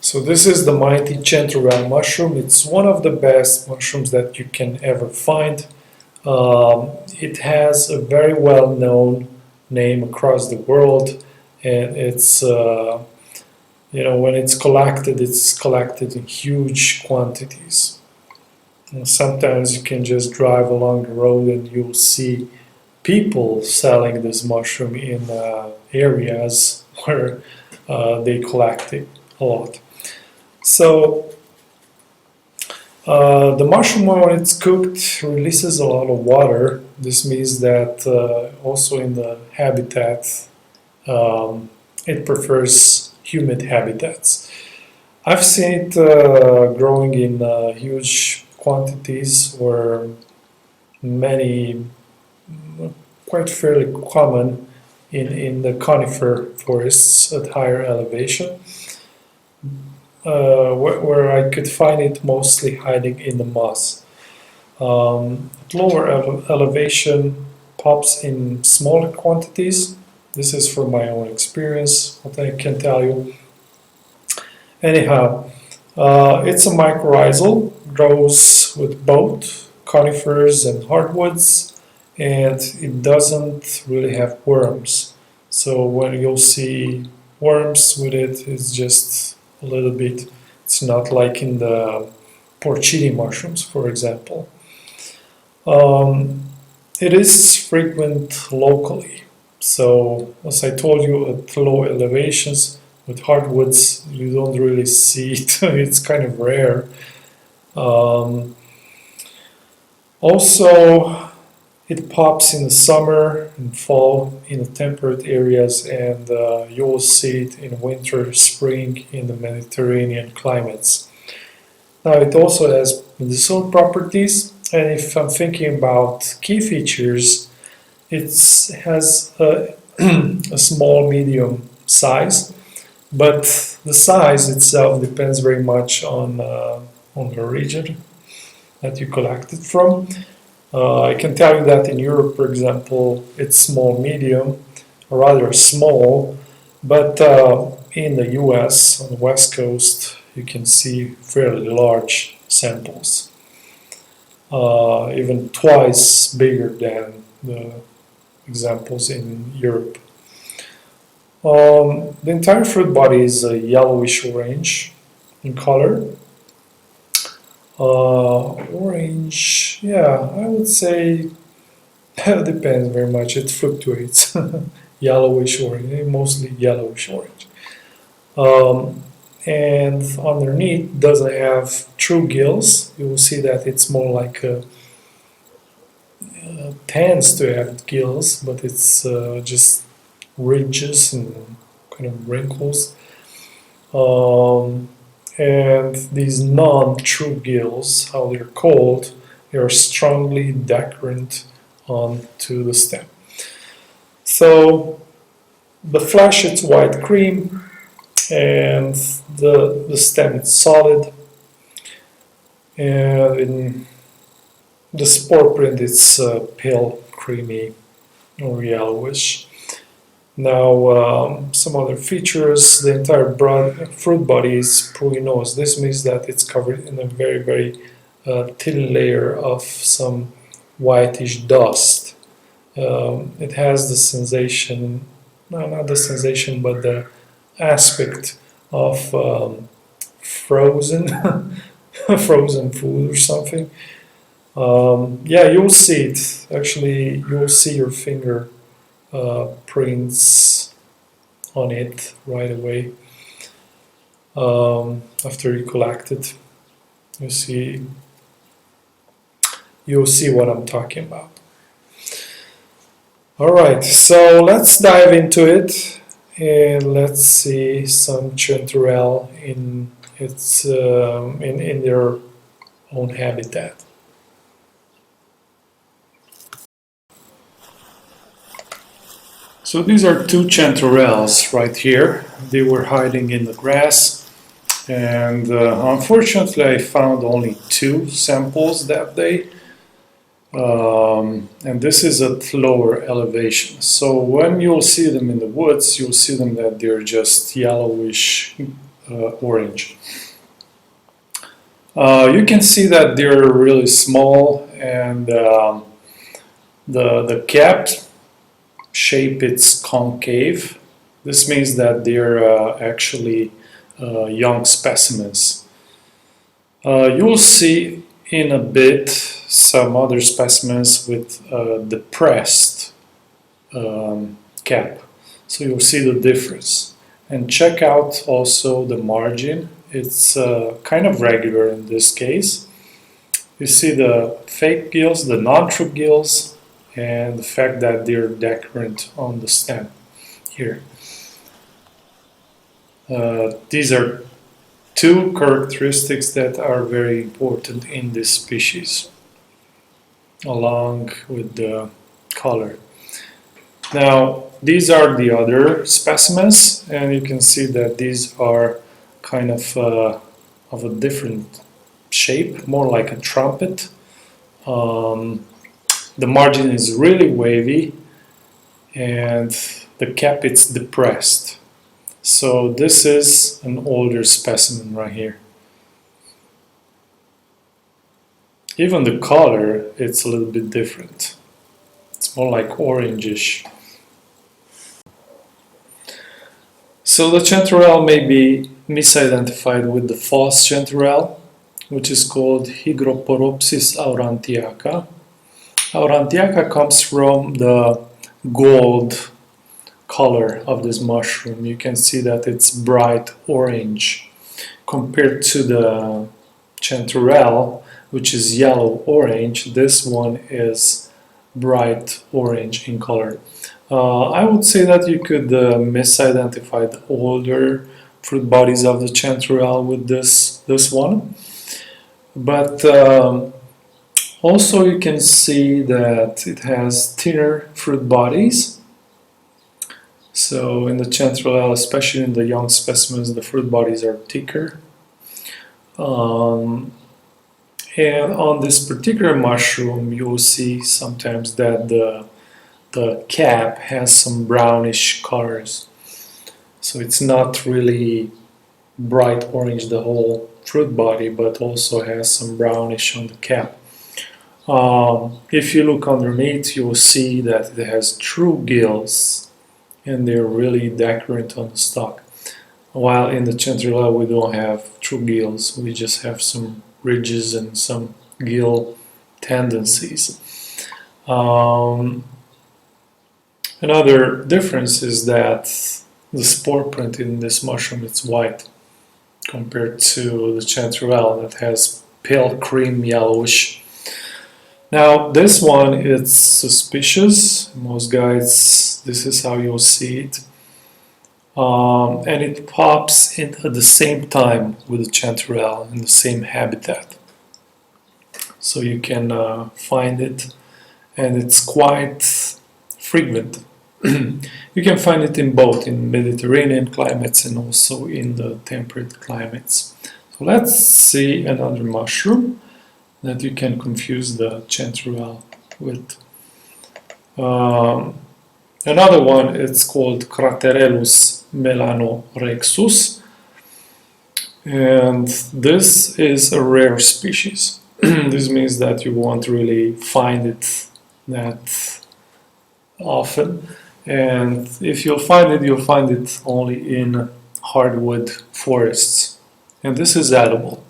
So this is the mighty chanterelle mushroom. It's one of the best mushrooms that you can ever find. It has a very well-known name across the world, and when it's collected in huge quantities. And sometimes you can just drive along the road and you'll see people selling this mushroom in areas where they collect it a lot. So the mushroom, when it's cooked, releases a lot of water. This means that also in the habitat, it prefers humid habitats. I've seen it growing in huge quantities, where many, quite fairly common in the conifer forests at higher elevation. Where I could find it mostly hiding in the moss. At lower elevation, pops in smaller quantities. This is from my own experience, what I can tell you. Anyhow, it's a mycorrhizal, grows with both conifers and hardwoods, and it doesn't really have worms. So when you'll see worms with it, it's just a little bit. It's not like in the porcini mushrooms, for example. It is frequent locally. So, as I told you, at low elevations with hardwoods, you don't really see it. It's kind of rare. Also, it pops in the summer and fall in the temperate areas, and you will see it in winter, spring in the Mediterranean climates. Now, it also has medicinal properties, and if I'm thinking about key features, it has a small, medium size, but the size itself depends very much on the region that you collect it from. I can tell you that in Europe, for example, it's small, medium, or rather small, but in the US, on the West Coast, you can see fairly large samples, even twice bigger than the examples in Europe. The entire fruit body is a yellowish orange in color. Orange, yeah, I would say it depends very much. It fluctuates. Yellowish orange, mostly yellowish orange. And underneath doesn't have true gills. You will see that it's more like tends to have gills, but it's just ridges and kind of wrinkles. And these non-true gills, how they're called, they are strongly decurrent onto the stem. So the flesh, it's white cream, and the stem is solid, and in the spore print it's pale creamy or yellowish. Now, some other features: the entire fruit body is pruinose. This means that it's covered in a very, very thin layer of some whitish dust. It has the sensation, no, not the sensation, but the aspect of frozen, frozen food or something. Yeah, you'll see it. Actually, you'll see your finger prints on it right away after you collect it. You'll see what I'm talking about. All right, so let's dive into it and let's see some chanterelle in its in their own habitat. So these are two chanterelles right here. They were hiding in the grass, and unfortunately I found only two samples that day. And this is at lower elevation. So when you'll see them in the woods, you'll see them that they're just yellowish orange. You can see that they're really small, and the cap shape is concave. This means that they're actually young specimens. You'll see in a bit some other specimens with depressed cap, so you'll see the difference. And check out also the margin. It's kind of regular in this case. You see the fake gills, the non-true gills, and the fact that they're decurrent on the stem here. These are two characteristics that are very important in this species, along with the color. Now, these are the other specimens, and you can see that these are kind of a different shape, more like a trumpet. The margin is really wavy, and the cap is depressed. So this is an older specimen right here. Even the color, it's a little bit different. It's more like orangish. So the chanterelle may be misidentified with the false chanterelle, which is called Hygroporopsis aurantiaca. Aurantiaca comes from the gold color of this mushroom. You can see that it's bright orange compared to the chanterelle, which is yellow orange. This one is bright orange in color. I would say that you could misidentify the older fruit bodies of the chanterelle with this one, but also you can see that it has thinner fruit bodies. So in the chanterelle, especially in the young specimens, the fruit bodies are thicker. And on this particular mushroom, you'll see sometimes that the cap has some brownish colors. So it's not really bright orange, the whole fruit body, but also has some brownish on the cap. If you look underneath, you'll see that it has true gills, and they're really decurrent on the stalk. While in the chanterelle we don't have true gills, we just have some ridges and some gill tendencies. Another difference is that the spore print in this mushroom is white compared to the chanterelle that has pale cream yellowish. Now this one is suspicious. Most guys, this is how you'll see it. And it pops in at the same time with the chanterelle in the same habitat. So you can find it, and it's quite frequent. You can find it in both in Mediterranean climates and also in the temperate climates. So let's see another mushroom that you can confuse the chanterelle with. Another one, it's called Cantharellus melanorexus, and this is a rare species. This means that you won't really find it that often, and if you'll find it only in hardwood forests, and this is edible.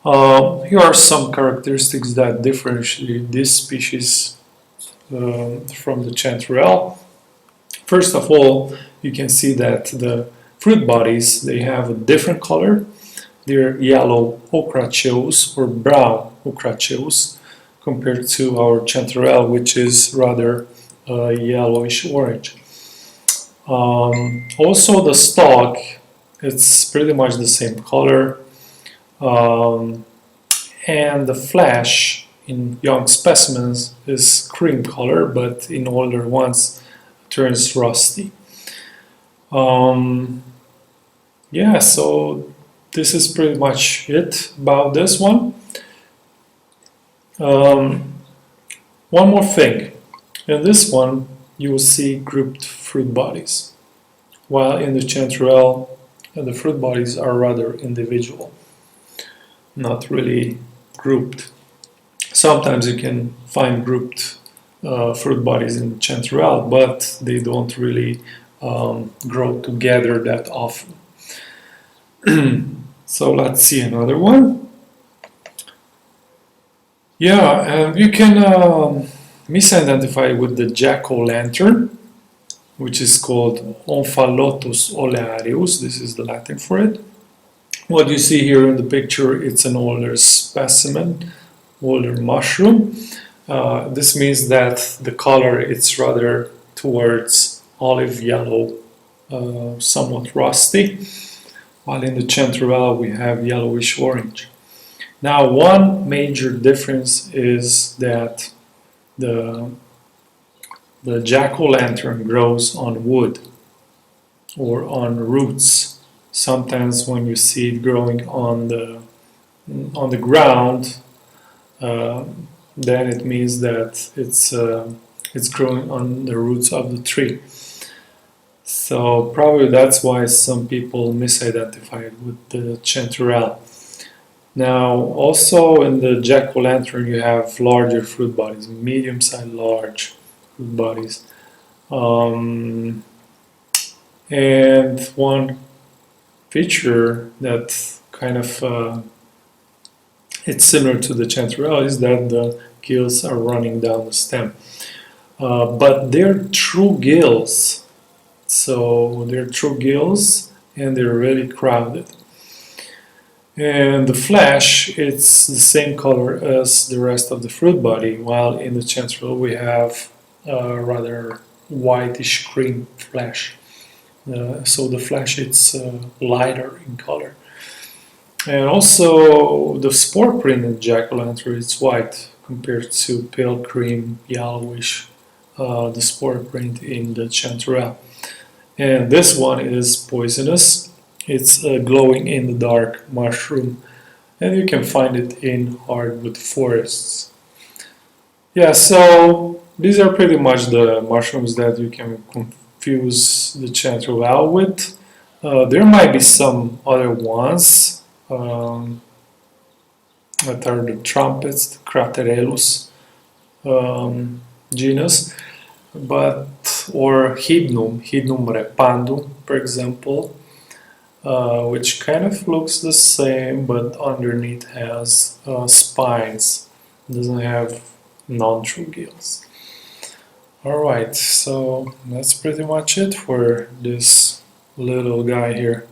Here are some characteristics that differentiate this species from the chanterelle. First of all, you can see that the fruit bodies, they have a different color. They're yellow ochraceous or brown ochraceous compared to our chanterelle, which is rather yellowish orange. Also the stalk, it's pretty much the same color, and the flesh in young specimens is cream color, but in older ones turns rusty. Yeah, so this is pretty much it about this one. One more thing. In this one, you will see grouped fruit bodies, while in the chanterelle, the fruit bodies are rather individual, not really grouped. Sometimes you can find grouped fruit bodies in Chanterelle, but they don't really grow together that often. So let's see another one. Yeah, and you can misidentify with the jack-o'-lantern, which is called Omphalotus olearius. This is the Latin for it. What you see here in the picture, it's an older specimen, older mushroom. This means that the color it's rather towards olive yellow, somewhat rusty, while in the Chanterelle we have yellowish orange. Now, one major difference is that the jack-o'-lantern grows on wood or on roots. Sometimes when you see it growing on the ground, then it means that it's growing on the roots of the tree. So probably that's why some people misidentify it with the Chanterelle. Now, also in the jack-o'-lantern you have larger fruit bodies, medium-sized, large fruit bodies. And one feature that kind of it's similar to the Chanterelle is that the gills are running down the stem. But they're true gills, so they're true gills and they're really crowded. And the flesh, it's the same color as the rest of the fruit body, while in the Chanterelle we have rather whitish cream flesh. So the flesh it's lighter in color. And also the spore print in jack-o'-lantern is white compared to pale cream, yellowish, the spore print in the Chanterelle. And this one is poisonous. It's a glowing in the dark mushroom, and you can find it in hardwood forests. Yeah, so these are pretty much the mushrooms that you can confuse the Chanterelle with. There might be some other ones that are the trumpets, the Cantharellus genus, but or Hydnum repandum, for example, which kind of looks the same, but underneath has spines. It doesn't have non-true gills. Alright, so that's pretty much it for this little guy here.